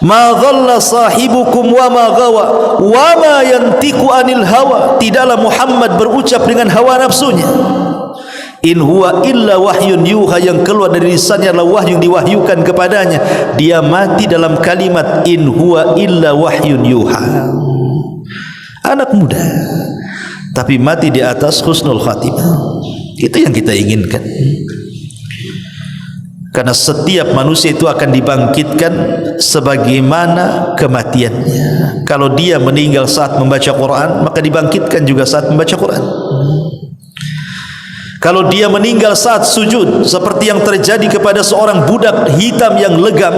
Ma dhalla sahibukum wa ma gawa wa ma yantiqu anil hawa. Tidaklah Muhammad berucap dengan hawa nafsunya. In huwa illa wahyun yuha, yang keluar dari lisannya adalah wahyu yang diwahyukan kepadanya. Dia mati dalam kalimat in huwa illa wahyun yuha. Anak muda tapi mati di atas husnul khatimah. Itu yang kita inginkan. Karena setiap manusia itu akan dibangkitkan sebagaimana kematiannya. Kalau dia meninggal saat membaca Quran, maka dibangkitkan juga saat membaca Quran. Kalau dia meninggal saat sujud, seperti yang terjadi kepada seorang budak hitam yang legam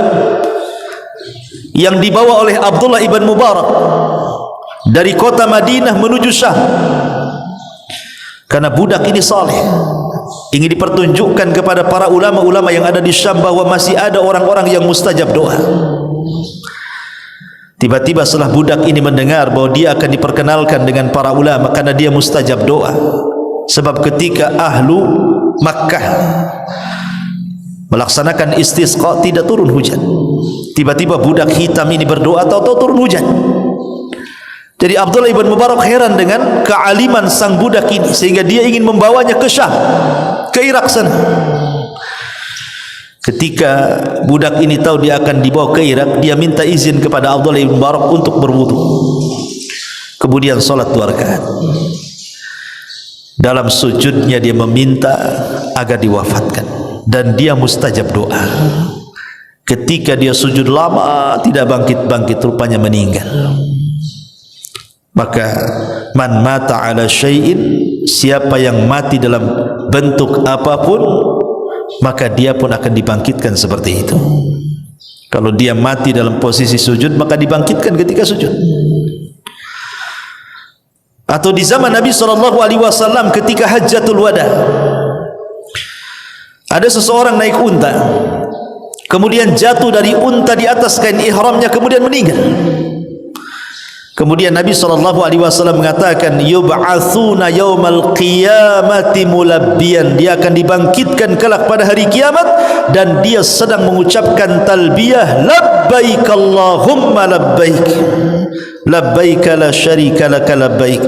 yang dibawa oleh Abdullah ibn Mubarak dari kota Madinah menuju Syam. Karena budak ini saleh, ingin dipertunjukkan kepada para ulama-ulama yang ada di Syam bahwa masih ada orang-orang yang mustajab doa. Tiba-tiba setelah budak ini mendengar bahwa dia akan diperkenalkan dengan para ulama karena dia mustajab doa. Sebab ketika ahlu Makkah melaksanakan istisqa tidak turun hujan. Tiba-tiba budak hitam ini berdoa, tahu-tahu turun hujan. Jadi Abdullah ibn Mubarak heran dengan kealiman sang budak ini, sehingga dia ingin membawanya ke Syam, ke Irak sana. Ketika budak ini tahu dia akan dibawa ke Irak, dia minta izin kepada Abdullah ibn Mubarak untuk berwudu. Kemudian salat 2 rakaat. Dalam sujudnya dia meminta agar diwafatkan, dan dia mustajab doa. Ketika dia sujud lama tidak bangkit-bangkit, rupanya meninggal. Maka man mata ala syai'in, siapa yang mati dalam bentuk apapun, maka dia pun akan dibangkitkan seperti itu. Kalau dia mati dalam posisi sujud, maka dibangkitkan ketika sujud. Atau di zaman Nabi SAW ketika Hajjatul Wada, ada seseorang naik unta, kemudian jatuh dari unta di atas kain ihramnya, kemudian meninggal. Kemudian Nabi SAW mengatakan, yub'atsuna yaumal qiyamati mulabbiyan, dia akan dibangkitkan kelak pada hari kiamat dan dia sedang mengucapkan talbiyah, labbaik Allahumma labbaik, labbaik la syarika laka labbaik,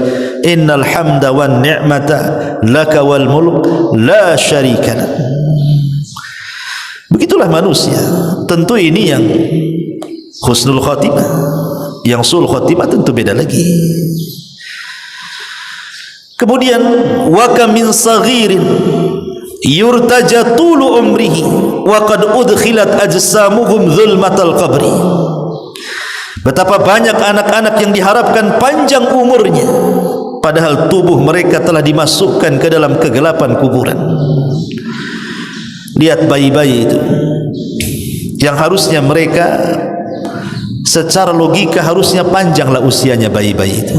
innal hamda wan ni'mata laka wal mulk la syarika lak. Begitulah manusia. Tentu ini yang husnul khatimah. Yang sul khatimah tentu beda lagi. Kemudian wa kam min saghirin yurtaja tulu umrihi wa qad udkhilat ajsamuhum zulmatal qabri. Betapa banyak anak-anak yang diharapkan panjang umurnya, padahal tubuh mereka telah dimasukkan ke dalam kegelapan kuburan. Lihat bayi-bayi itu yang harusnya mereka secara logika harusnya panjanglah usianya bayi-bayi itu,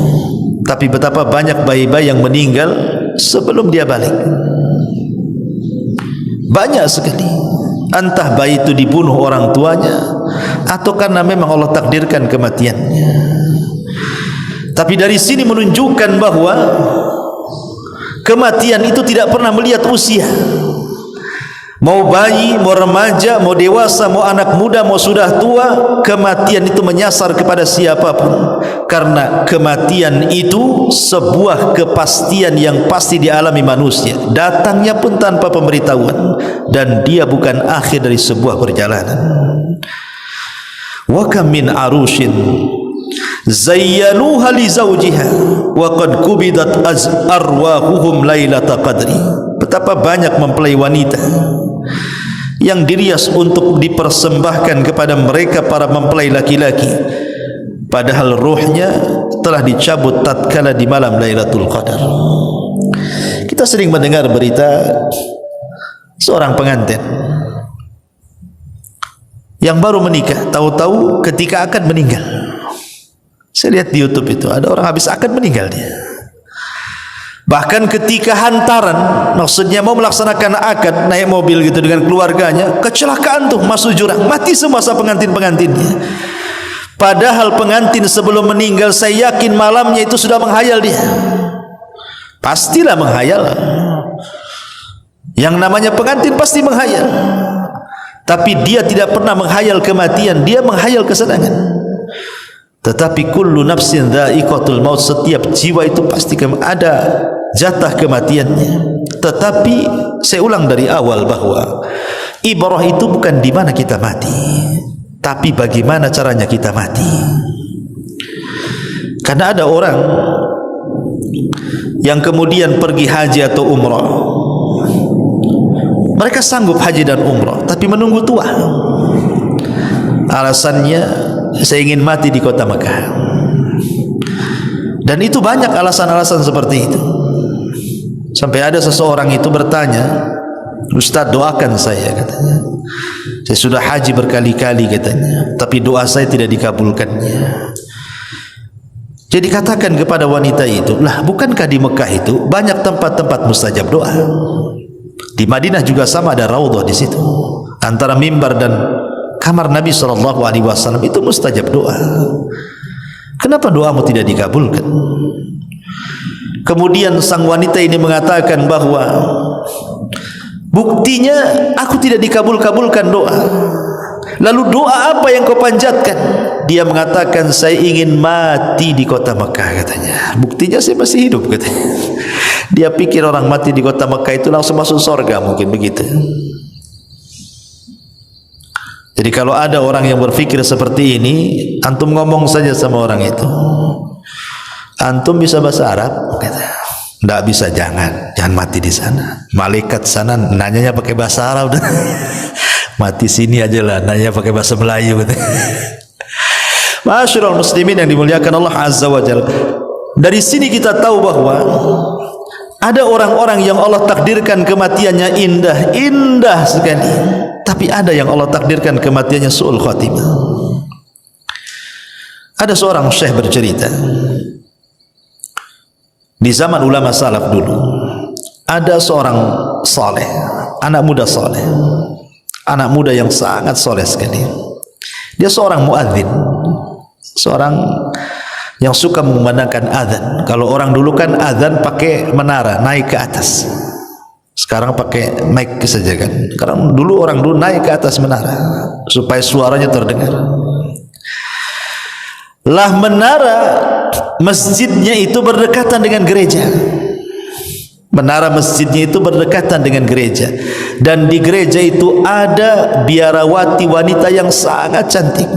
tapi betapa banyak bayi-bayi yang meninggal sebelum dia balik. Banyak sekali. Entah bayi itu dibunuh orang tuanya atau karena memang Allah takdirkan kematiannya. Tapi dari sini menunjukkan bahwa kematian itu tidak pernah melihat usia. Mau bayi, mau remaja, mau dewasa, mau anak muda, mau sudah tua, kematian itu menyasar kepada siapapun. Karena kematian itu sebuah kepastian yang pasti dialami manusia. Datangnya pun tanpa pemberitahuan, dan dia bukan akhir dari sebuah perjalanan. Wa kam min arushin zayyanuha li zawjiha wa qad kubidat arwahuhum lailata qadri. Betapa banyak mempelai wanita yang dirias untuk dipersembahkan kepada mereka para mempelai laki-laki, padahal ruhnya telah dicabut tatkala di malam Lailatul Qadar. Kita sering mendengar berita seorang pengantin yang baru menikah, tahu-tahu ketika akan meninggal. Saya lihat di YouTube itu ada orang habis akad meninggal dia. Bahkan ketika hantaran, maksudnya mau melaksanakan akad, naik mobil gitu dengan keluarganya, kecelakaan tuh, masuk jurang, mati semua pengantin-pengantinnya. Padahal pengantin sebelum meninggal, saya yakin malamnya itu sudah menghayal dia. Pastilah menghayal. Yang namanya pengantin pasti menghayal. tapi dia tidak pernah menghayal kematian, dia menghayal kesenangan. Tetapi kullu nafsin dha'iqatul maut, setiap jiwa itu pasti ada jatah kematiannya. Tetapi saya ulang dari awal bahwa ibrah itu bukan di mana kita mati, tapi bagaimana caranya kita mati. Karena ada orang yang kemudian pergi haji atau umrah, mereka sanggup haji dan umrah tapi menunggu tua. Alasannya, saya ingin mati di kota Mekah. Dan itu banyak alasan-alasan seperti itu. Sampai ada seseorang itu bertanya, "Ustaz, doakan saya," katanya. "Saya sudah haji berkali-kali," katanya, "tapi doa saya tidak dikabulkannya." Jadi katakan kepada wanita itu, "Lah, bukankah di Mekah itu banyak tempat-tempat mustajab doa? Di Madinah juga sama, ada raudhah di situ. Antara mimbar dan kamar Nabi SAW itu mustajab doa. Kenapa doamu tidak dikabulkan?" Kemudian sang wanita ini mengatakan bahwa buktinya aku tidak dikabul-kabulkan doa. Lalu doa apa yang kau panjatkan? Dia mengatakan, "Saya ingin mati di kota Mekah," katanya. Buktinya saya masih hidup, katanya. Dia pikir orang mati di kota Mekah itu langsung masuk surga, mungkin begitu. Jadi kalau ada orang yang berpikir seperti ini, antum ngomong saja sama orang itu, "Antum bisa bahasa Arab?" kata. "Tidak bisa, jangan mati di sana. Malaikat sana nanyanya pakai bahasa Arab." "Mati sini aja lah, nanya pakai bahasa Melayu," kata. Ma'asyiral muslimin yang dimuliakan Allah Azza wa Jalla, dari sini kita tahu bahwa ada orang-orang yang Allah takdirkan kematiannya indah sekali, tapi ada yang Allah takdirkan kematiannya su'ul khatimah. Ada seorang syekh bercerita, di zaman ulama salaf dulu ada seorang saleh, anak muda saleh, anak muda yang sangat soleh sekali. Dia seorang muadzin, seorang yang suka memandangkan azan. Kalau orang dulu kan azan pakai menara, naik ke atas. Sekarang pakai mic saja kan. Karena dulu orang naik ke atas menara supaya suaranya terdengar. Lah menara masjidnya itu berdekatan dengan gereja. Menara masjidnya itu berdekatan dengan gereja, dan di gereja itu ada biarawati wanita yang sangat cantik.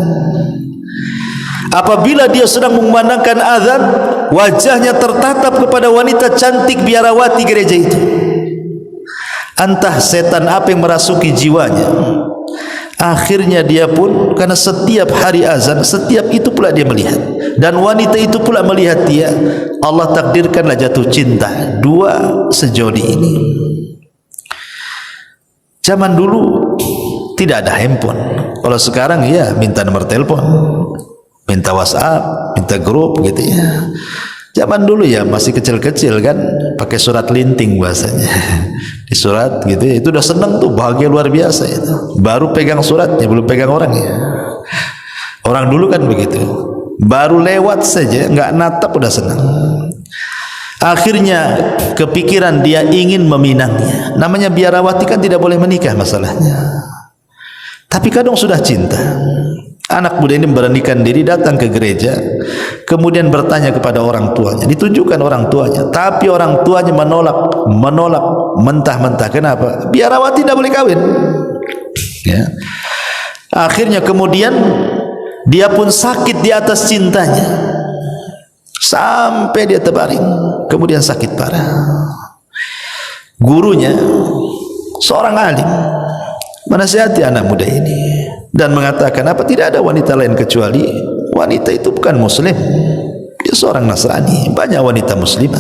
Apabila dia sedang memandangkan azan, wajahnya tertatap kepada wanita cantik biarawati gereja itu. Entah setan apa yang merasuki jiwanya, akhirnya dia pun, karena setiap hari azan, setiap itu pula dia melihat, dan wanita itu pula melihat dia. Allah takdirkanlah jatuh cinta dua sejoli ini. Zaman dulu tidak ada handphone. Kalau sekarang ya minta nomor telepon, minta WhatsApp, minta grup gitu ya. Zaman dulu ya masih kecil-kecil kan, pakai surat linting bahasanya. Di surat gitu ya, itu udah senang tuh, bahagia luar biasa itu. Baru pegang suratnya, belum pegang orangnya. Orang dulu kan begitu, baru lewat saja nggak natap udah senang. Akhirnya kepikiran dia ingin meminangnya. Namanya biarawati kan tidak boleh menikah masalahnya, tapi kadang sudah cinta. Anak muda ini memberanikan diri datang ke gereja, kemudian bertanya kepada orang tuanya, ditunjukkan orang tuanya, tapi orang tuanya menolak mentah-mentah. Kenapa? Biarawati tidak boleh kawin ya. Akhirnya kemudian dia pun sakit di atas cintanya sampai dia terbaring, kemudian sakit parah. Gurunya seorang alim menasihati anak muda ini dan mengatakan, apa tidak ada wanita lain kecuali wanita itu bukan muslim, dia seorang Nasrani, banyak wanita muslimah.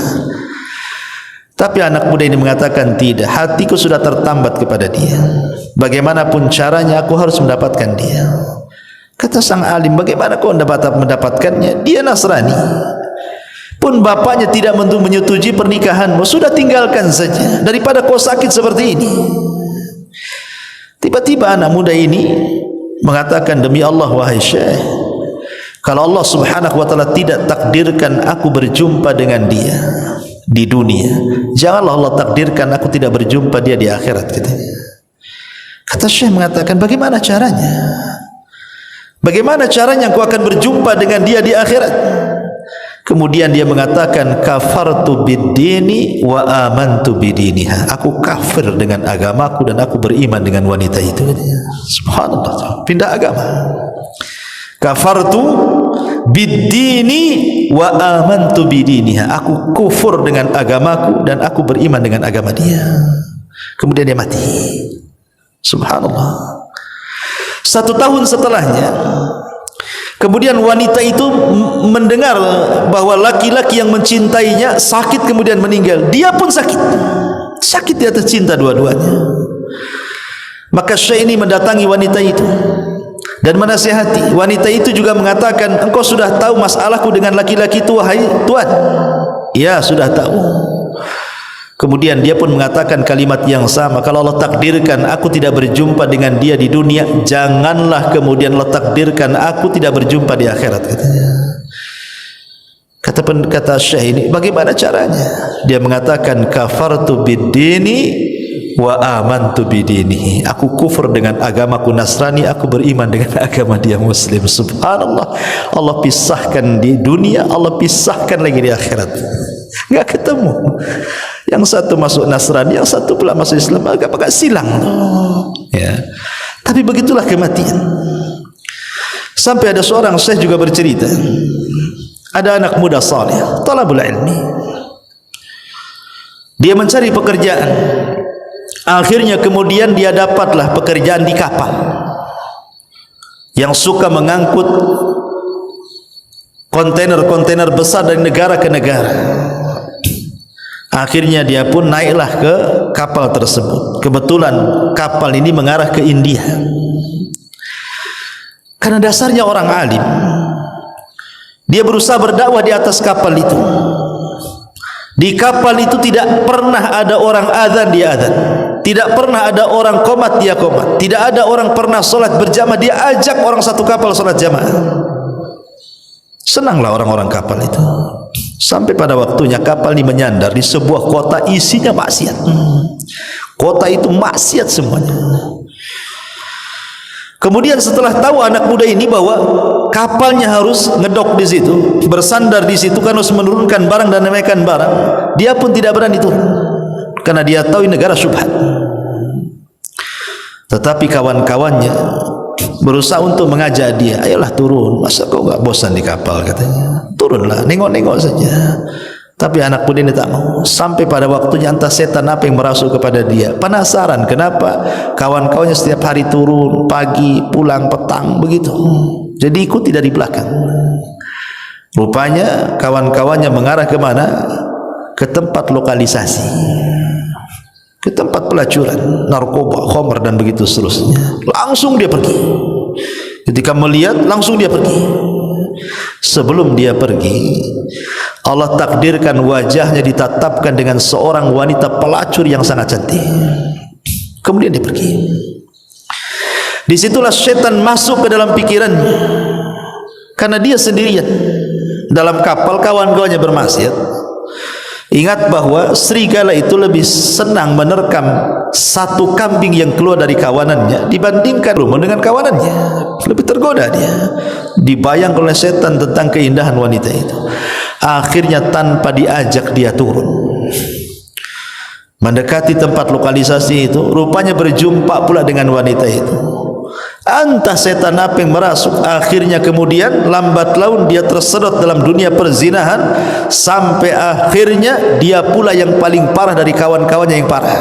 Tapi anak muda ini mengatakan, tidak, hatiku sudah tertambat kepada dia, bagaimanapun caranya aku harus mendapatkan dia. Kata sang alim, bagaimana kau mendapatkannya? Dia Nasrani, pun bapaknya tidak menyetujui pernikahanmu, sudah tinggalkan saja daripada kau sakit seperti ini. Tiba-tiba anak muda ini mengatakan, demi Allah wahai Syekh, kalau Allah subhanahu wa ta'ala tidak takdirkan aku berjumpa dengan dia di dunia, janganlah Allah takdirkan aku tidak berjumpa dia di akhirat, katanya. Kata Syekh mengatakan, bagaimana caranya? Bagaimana caranya engkau akan berjumpa dengan dia di akhirat? Kemudian dia mengatakan, kafartu bid-dini wa amantu bidiniha. Aku kafir dengan agamaku dan aku beriman dengan wanita itu. Subhanallah, pindah agama. Kafartu bid-dini wa amantu bidiniha. Aku kufur dengan agamaku dan aku beriman dengan agama dia. Kemudian dia mati. Subhanallah. 1 tahun setelahnya, kemudian wanita itu mendengar bahwa laki-laki yang mencintainya sakit kemudian meninggal. Dia pun sakit. Sakit di atas cinta dua-duanya. Maka Syekh ini mendatangi wanita itu dan menasihati. Wanita itu juga mengatakan, engkau sudah tahu masalahku dengan laki-laki itu wahai Tuan? Ya, sudah tahu. Kemudian dia pun mengatakan kalimat yang sama, kalau Allah takdirkan aku tidak berjumpa dengan dia di dunia, janganlah kemudian Allah takdirkan aku tidak berjumpa di akhirat, katanya. Kata Syekh ini, bagaimana caranya? Dia mengatakan, kafartu bid-dini wa amantu bidinihi. Aku kufur dengan agamaku Nasrani, aku beriman dengan agama dia Muslim. Subhanallah. Allah pisahkan di dunia, Allah pisahkan lagi di akhirat. Enggak ketemu. Yang satu masuk Nasrani, yang satu pula masuk Islam, agak silang. Ya. Tapi begitulah kematian. Sampai ada seorang Syekh juga bercerita, ada anak muda saleh, talabul ilmi. Dia mencari pekerjaan. Akhirnya kemudian dia dapatlah pekerjaan di kapal yang suka mengangkut kontainer-kontainer besar dari negara ke negara. Akhirnya dia pun naiklah ke kapal tersebut. Kebetulan kapal ini mengarah ke India. Karena dasarnya orang alim, dia berusaha berdakwah di atas kapal itu. Di kapal itu tidak pernah ada orang azan, dia azan. Tidak pernah ada orang qomat, dia qomat. Tidak ada orang pernah solat berjamaah, dia ajak orang satu kapal solat jamaah. Senanglah orang-orang kapal itu. Sampai pada waktunya kapal ini menyandar di sebuah kota, isinya maksiat. Kota itu maksiat semuanya. Kemudian setelah tahu anak muda ini bahwa kapalnya harus ngedok di situ, bersandar di situ, kan harus menurunkan barang dan menaikkan barang, dia pun tidak berani turun karena dia tahu ini negara syubhat. Tetapi kawan-kawannya berusaha untuk mengajak dia, ayolah turun, masa kau enggak bosan di kapal, katanya. Turunlah, nengok-nengok saja. Tapi anak muda ini tak mau. Sampai pada waktunya entah setan apa yang merasuk kepada dia. Penasaran kenapa kawan-kawannya setiap hari turun, pagi, pulang, petang, begitu. Jadi ikuti dari belakang. Rupanya kawan-kawannya mengarah ke mana? Ke tempat lokalisasi, ke tempat pelacuran narkoba, khamr dan begitu seterusnya. Langsung dia pergi. Ketika melihat, langsung dia pergi. Sebelum dia pergi, Allah takdirkan wajahnya ditatapkan dengan seorang wanita pelacur yang sangat cantik. Kemudian dia pergi. Disitulah setan masuk ke dalam pikirannya, karena dia sendirian dalam kapal, kawan-kawannya bermaksiat. Ingat bahwa serigala itu lebih senang menerkam satu kambing yang keluar dari kawanannya dibandingkan rumah dengan kawanannya. Lebih tergoda dia. Dibayang oleh setan tentang keindahan wanita itu. Akhirnya tanpa diajak dia turun, mendekati tempat lokalisasi itu. Rupanya berjumpa pula dengan wanita itu. Entah setan apa yang merasuk. Akhirnya kemudian lambat laun dia tersedot dalam dunia perzinahan, sampai akhirnya dia pula yang paling parah dari kawan-kawannya yang parah.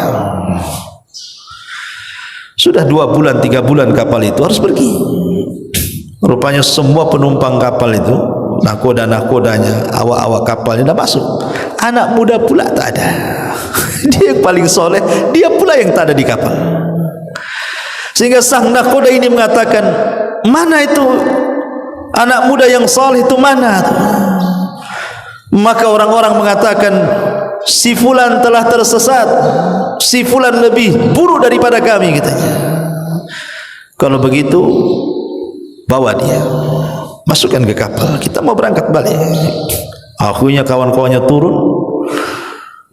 Sudah 2 bulan 3 bulan kapal itu harus pergi. Rupanya semua penumpang kapal itu, nakoda-nakodanya, awak-awak kapalnya dah masuk. Anak muda pula tak ada. Dia yang paling soleh, dia pula yang tak ada di kapal. Sehingga sang nakoda ini mengatakan, mana itu anak muda yang soleh itu, mana? Maka orang-orang mengatakan, si fulan telah tersesat, si fulan lebih buruk daripada kami, katanya. Kalau begitu, bawa dia, masukkan ke kapal, kita mau berangkat balik. Akhirnya kawan-kawannya turun.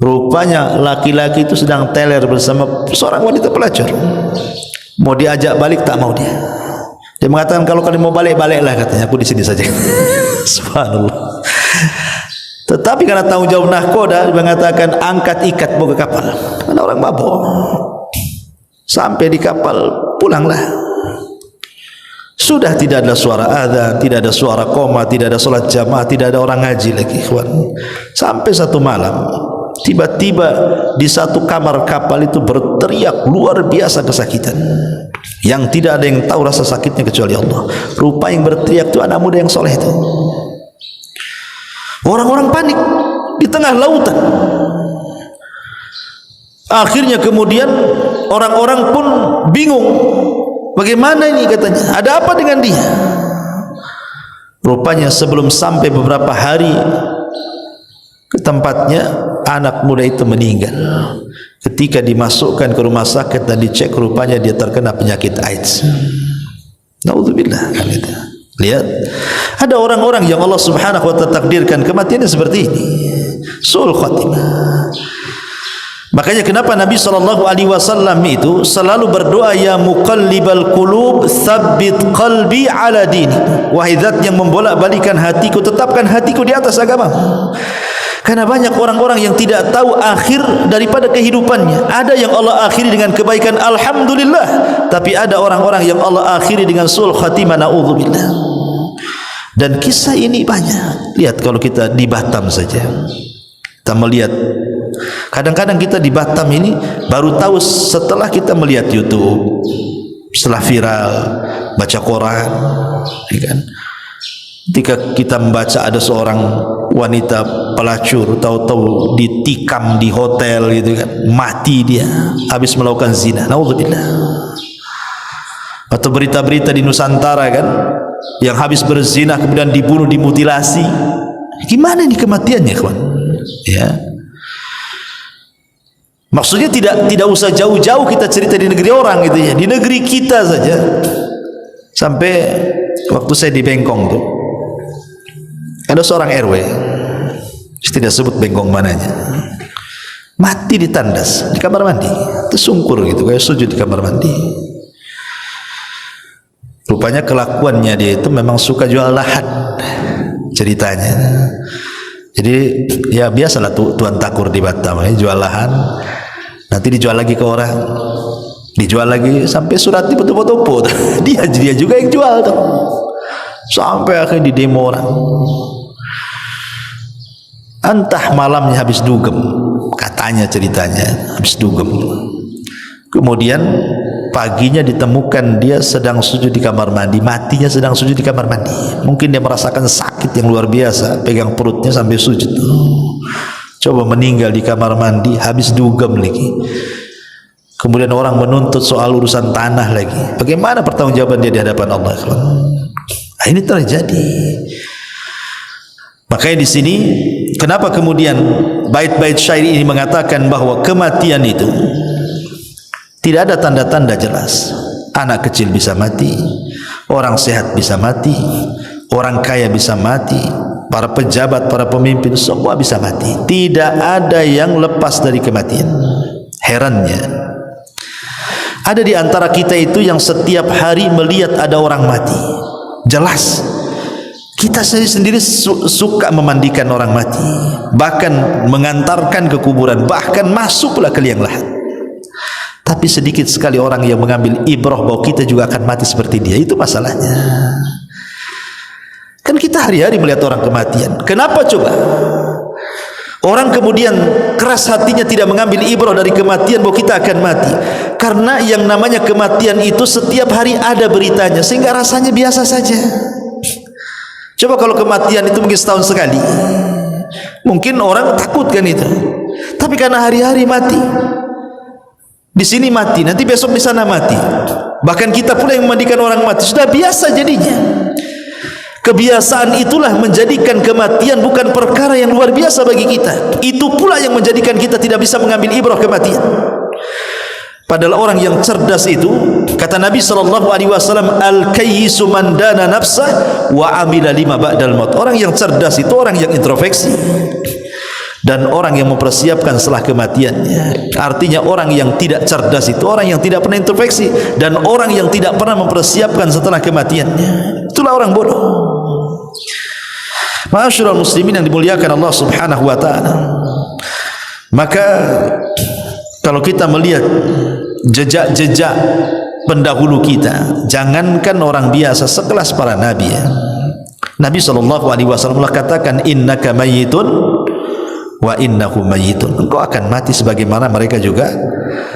Rupanya laki-laki itu sedang teler bersama seorang wanita pelacur. Mau diajak balik tak mau dia. Dia mengatakan kalau kalian mau balik, baliklah katanya, aku di sini saja. Subhanallah. Tetapi karena tanggung jawab nahkoda, dia mengatakan angkat ikat bawa ke kapal. Karena orang mabuk. Sampai di kapal, pulanglah. Sudah tidak ada suara adzan, tidak ada suara qoma, tidak ada salat jamaah, tidak ada orang ngaji lagi, ikhwan. Sampai satu malam, tiba-tiba di satu kamar kapal itu berteriak luar biasa kesakitan, yang tidak ada yang tahu rasa sakitnya kecuali Allah. Rupa yang berteriak itu anak muda yang soleh itu. Orang-orang panik di tengah lautan. Akhirnya kemudian orang-orang pun bingung, bagaimana ini katanya, ada apa dengan dia? Rupanya sebelum sampai beberapa hari ke tempatnya, anak muda itu meninggal. Ketika dimasukkan ke rumah sakit dan dicek, rupanya dia terkena penyakit AIDS. Naudzubillah. Lihat, ada orang-orang yang Allah Subhanahu wa ta'ala takdirkan kematiannya seperti ini, su'ul khatimah. Makanya kenapa Nabi SAW itu selalu berdoa, ya muqallibal qulub tsabbit qalbi ala dini. Wahai zat yang membolak-balikan hatiku, tetapkan hatiku di atas agama. Karena banyak orang-orang yang tidak tahu akhir daripada kehidupannya. Ada yang Allah akhiri dengan kebaikan, alhamdulillah, tapi ada orang-orang yang Allah akhiri dengan su'ul khatimah, naudzubillah. Dan kisah ini banyak. Lihat kalau kita di Batam saja, kita melihat, kadang-kadang kita di Batam ini baru tahu setelah kita melihat YouTube, setelah viral, baca Quran, ya kan? Ketika kita membaca ada seorang wanita pelacur, tahu-tahu ditikam di hotel gitu kan, mati dia habis melakukan zina, naudzubillah. Atau berita-berita di Nusantara kan, yang habis berzina kemudian dibunuh, dimutilasi. Gimana ini kematiannya, kawan? Ya. Maksudnya tidak usah jauh-jauh kita cerita di negeri orang gitu ya, di negeri kita saja. Sampai waktu saya di Bengkong tuh, ada seorang RW, tidak sebut Bengkong mananya, mati ditandas di kamar mandi, tersungkur gitu, kayak sujud di kamar mandi. Rupanya kelakuannya dia itu memang suka jual lahan, ceritanya. Jadi ya biasalah tuan takur di Batam, jual lahan, nanti dijual lagi ke orang, dijual lagi sampai surat diputu-putu. Dia juga yang jual tuh, sampai akhirnya di demo orang. Entah malamnya habis dugem, katanya ceritanya habis dugem. Kemudian paginya ditemukan dia sedang sujud di kamar mandi, matinya sedang sujud di kamar mandi. Mungkin dia merasakan sakit yang luar biasa, pegang perutnya sampai sujud. Coba meninggal di kamar mandi, habis dugem lagi. Kemudian orang menuntut soal urusan tanah lagi. Bagaimana pertanggungjawaban dia di hadapan Allah? Nah, ini terjadi. Makanya di sini kenapa kemudian bait-bait syair ini mengatakan bahwa kematian itu tidak ada tanda-tanda jelas. Anak kecil bisa mati, orang sehat bisa mati, orang kaya bisa mati, para pejabat, para pemimpin semua bisa mati. Tidak ada yang lepas dari kematian. Herannya, ada di antara kita itu yang setiap hari melihat ada orang mati. Jelas. Kita sendiri suka memandikan orang mati, bahkan mengantarkan ke kuburan, bahkan masuklah ke liang lahat. Tapi sedikit sekali orang yang mengambil ibrah bahwa kita juga akan mati seperti dia. Itu masalahnya. Kan kita hari-hari melihat orang kematian. Kenapa coba? Orang kemudian keras hatinya tidak mengambil ibrah dari kematian bahwa kita akan mati. Karena yang namanya kematian itu setiap hari ada beritanya, sehingga rasanya biasa saja. Coba kalau kematian itu mungkin setahun sekali, mungkin orang takut kan itu. Tapi karena hari-hari mati, di sini mati, nanti besok di sana mati. Bahkan kita pula yang memandikan orang mati, sudah biasa jadinya. Kebiasaan itulah menjadikan kematian bukan perkara yang luar biasa bagi kita. Itu pula yang menjadikan kita tidak bisa mengambil ibrah kematian. Padahal orang yang cerdas itu, kata Nabi SAW, al-kayyisu man dana nafsah wa amila lima ba'dal maut. Orang yang cerdas itu orang yang introspeksi. dan orang yang mempersiapkan setelah kematiannya. Artinya orang yang tidak cerdas itu orang yang tidak pernah introspeksi, dan orang yang tidak pernah mempersiapkan setelah kematiannya, itulah orang bodoh. Ma'asyiral muslimin yang dimuliakan Allah Subhanahu wa taala, maka kalau kita melihat jejak-jejak pendahulu kita, jangankan orang biasa sekelas para nabi ya. Nabi SAW katakan, innaka mayyitun wa innahu mayyitun, engkau akan mati sebagaimana mereka juga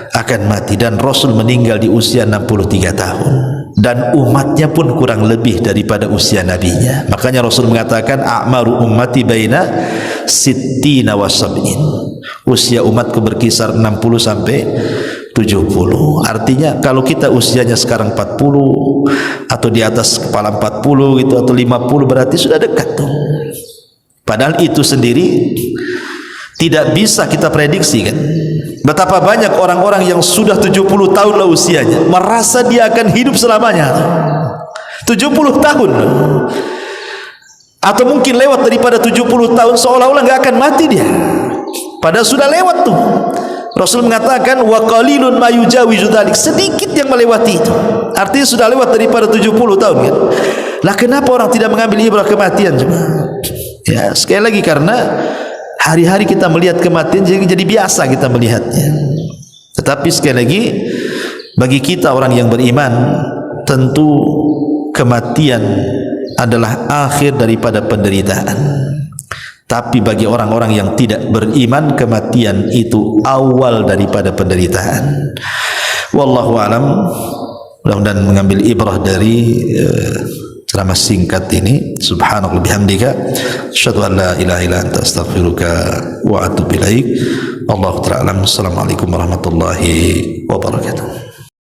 akan mati. Dan Rasul meninggal di usia 63 tahun, dan umatnya pun kurang lebih daripada usia nabinya. Makanya Rasul mengatakan, a'maru ummati baina sittina wa sab'in, usia umatku berkisar 60 sampai 70. Artinya kalau kita usianya sekarang 40 atau di atas kepala 40 gitu, atau 50, berarti sudah dekat tuh. Padahal itu sendiri tidak bisa kita prediksi kan. Betapa banyak orang-orang yang sudah 70 tahun lah usianya, merasa dia akan hidup selamanya. 70 tahun. Atau mungkin lewat daripada 70 tahun, seolah-olah nggak akan mati dia. Padahal sudah lewat tuh. Rasul mengatakan, wa qalilun ma yujawizu dzalik, sedikit yang melewati itu. Artinya sudah lewat daripada 70 tahun kan. Lah kenapa orang tidak mengambil ibrah kematian coba? Ya, sekali lagi karena hari-hari kita melihat kematian jadi biasa kita melihatnya. Tetapi sekali lagi, bagi kita orang yang beriman, tentu kematian adalah akhir daripada penderitaan. Tapi bagi orang-orang yang tidak beriman, kematian itu awal daripada penderitaan. Wallahu a'lam. Mudah-mudahan mengambil ibrah dari ceramah singkat ini. Subhanallah bihamdika, asyhadu an la ilaha illa anta, astaghfiruka wa atubu ilaik. Allahu ta'ala. Assalamualaikum warahmatullahi wabarakatuh.